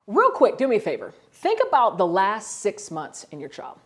Real quick, do me a favor. Think about the last 6 months in your job.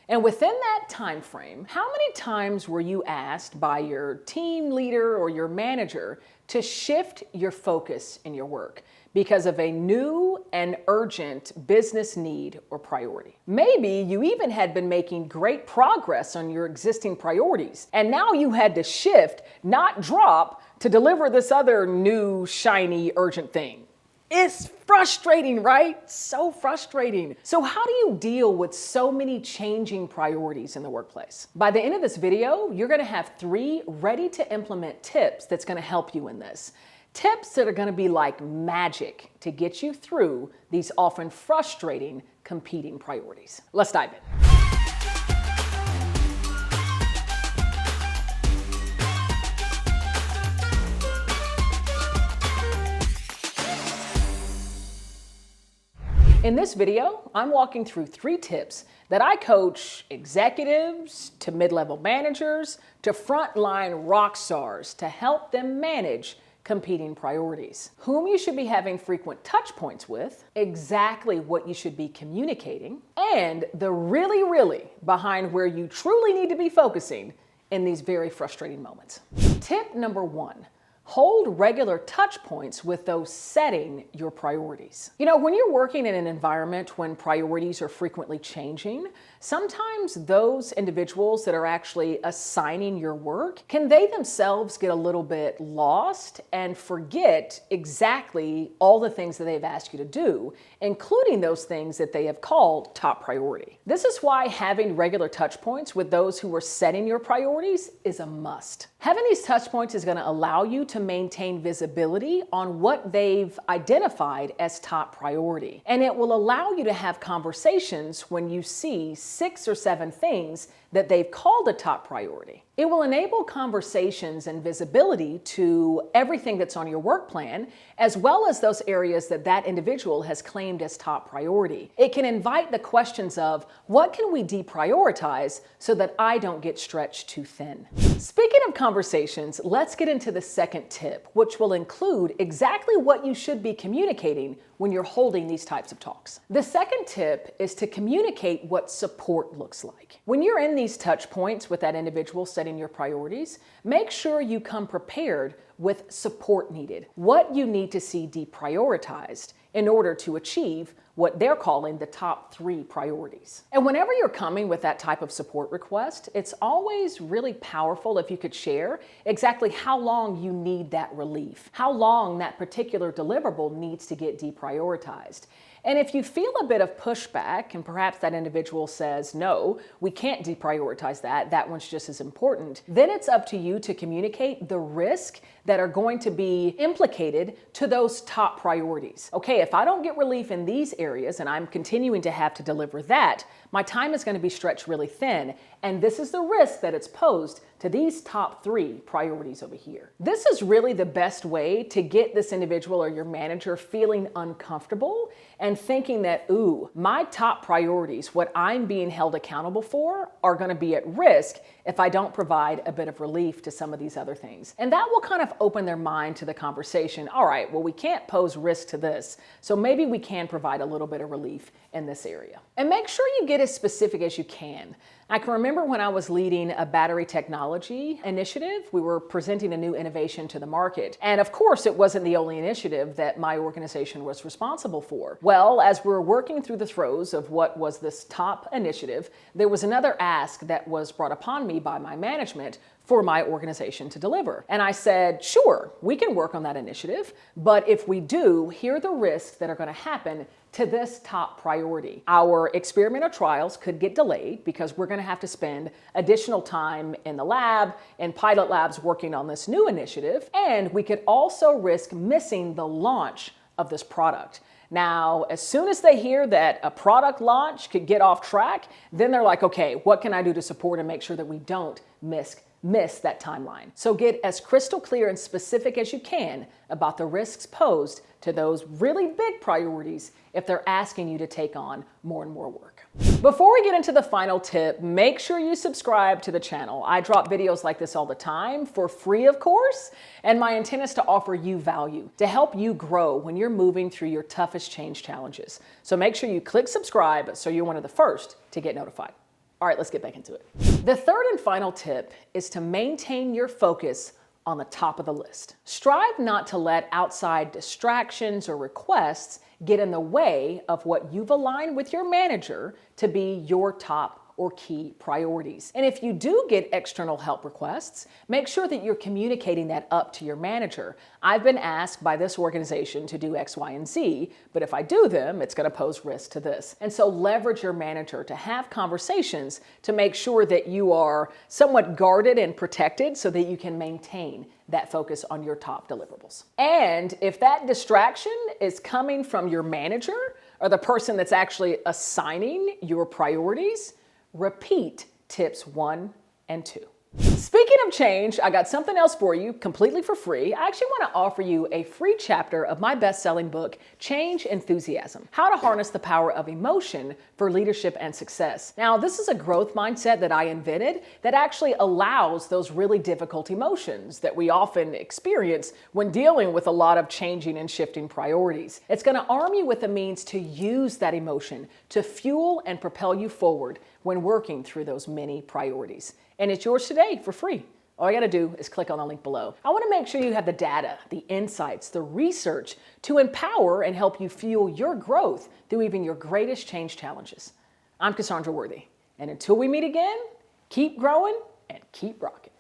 And within that time frame, how many times were you asked by your team leader or your manager to shift your focus in your work because of a new and urgent business need or priority? Maybe you even had been making great progress on your existing priorities, and now you had to shift, not drop, to deliver this other new, shiny, urgent thing. It's frustrating, right? So frustrating. So how do you deal with so many changing priorities in the workplace? By the end of this video, you're gonna have 3 ready to implement tips that's gonna help you in this. Tips that are gonna be like magic to get you through these often frustrating competing priorities. Let's dive in. In this video, I'm walking through 3 tips that I coach executives to mid-level managers to frontline rock stars to help them manage competing priorities. Whom you should be having frequent touch points with, exactly what you should be communicating, and the really behind where you truly need to be focusing in these very frustrating moments. Tip number 1. Hold regular touch points with those setting your priorities. You know, when you're working in an environment when priorities are frequently changing, sometimes those individuals that are actually assigning your work, can they themselves get a little bit lost and forget exactly all the things that they've asked you to do, including those things that they have called top priority. This is why having regular touch points with those who are setting your priorities is a must. Having these touch points is going to allow you to maintain visibility on what they've identified as top priority. And it will allow you to have conversations when you see 6 or 7 things that they've called a top priority. It will enable conversations and visibility to everything that's on your work plan, as well as those areas that that individual has claimed as top priority. It can invite the questions of, what can we deprioritize so that I don't get stretched too thin? Speaking of conversations, let's get into the second tip, which will include exactly what you should be communicating when you're holding these types of talks. The second tip is to communicate what support looks like. When you're in these touch points with that individual setting your priorities, make sure you come prepared with support needed, what you need to see deprioritized in order to achieve what they're calling the top 3 priorities. And whenever you're coming with that type of support request, it's always really powerful if you could share exactly how long you need that relief, how long that particular deliverable needs to get deprioritized. And if you feel a bit of pushback and perhaps that individual says, no, we can't deprioritize that one's just as important, then it's up to you to communicate the risk that are going to be implicated to those top priorities. Okay, if I don't get relief in these areas and I'm continuing to have to deliver that, my time is going to be stretched really thin. And this is the risk that it's posed to these top 3 priorities over here. This is really the best way to get this individual or your manager feeling uncomfortable and thinking that, ooh, my top priorities, what I'm being held accountable for, are going to be at risk if I don't provide a bit of relief to some of these other things. And that will kind of open their mind to the conversation. All right, well, we can't pose risk to this, so maybe we can provide a little bit of relief in this area. And make sure you get as specific as you can. I can remember when I was leading a battery technology initiative, we were presenting a new innovation to the market. And of course, it wasn't the only initiative that my organization was responsible for. Well, as we were working through the throes of what was this top initiative, there was another ask that was brought upon me by my management for my organization to deliver. And I said, sure, we can work on that initiative, but if we do, here are the risks that are going to happen to this top priority. Our experimental trials could get delayed because we're going to have to spend additional time in the lab and pilot labs working on this new initiative, and we could also risk missing the launch of this product. Now, as soon as they hear that a product launch could get off track, then they're like, okay, what can I do to support and make sure that we don't miss miss that timeline. So get as crystal clear and specific as you can about the risks posed to those really big priorities if they're asking you to take on more and more work. Before we get into the final tip, make sure you subscribe to the channel. I drop videos like this all the time for free, of course, and my intent is to offer you value, to help you grow when you're moving through your toughest change challenges. So make sure you click subscribe so you're one of the first to get notified. All right, let's get back into it. The third and final tip is to maintain your focus on the top of the list. Strive not to let outside distractions or requests get in the way of what you've aligned with your manager to be your top or key priorities. And if you do get external help requests, make sure that you're communicating that up to your manager. I've been asked by this organization to do X, Y, and Z, but if I do them, it's going to pose risk to this. And so leverage your manager to have conversations to make sure that you are somewhat guarded and protected so that you can maintain that focus on your top deliverables. And if that distraction is coming from your manager or the person that's actually assigning your priorities, repeat tips 1 and 2. Speaking of change, I got something else for you completely for free. I actually want to offer you a free chapter of my best-selling book, Change Enthusiasm: How to Harness the Power of Emotion for Leadership and Success. Now, this is a growth mindset that I invented that actually allows those really difficult emotions that we often experience when dealing with a lot of changing and shifting priorities. It's going to arm you with the means to use that emotion to fuel and propel you forward when working through those many priorities. And it's yours today for free. All you got to do is click on the link below. I want to make sure you have the data, the insights, the research to empower and help you fuel your growth through even your greatest change challenges. I'm Cassandra Worthy. And until we meet again, keep growing and keep rocking.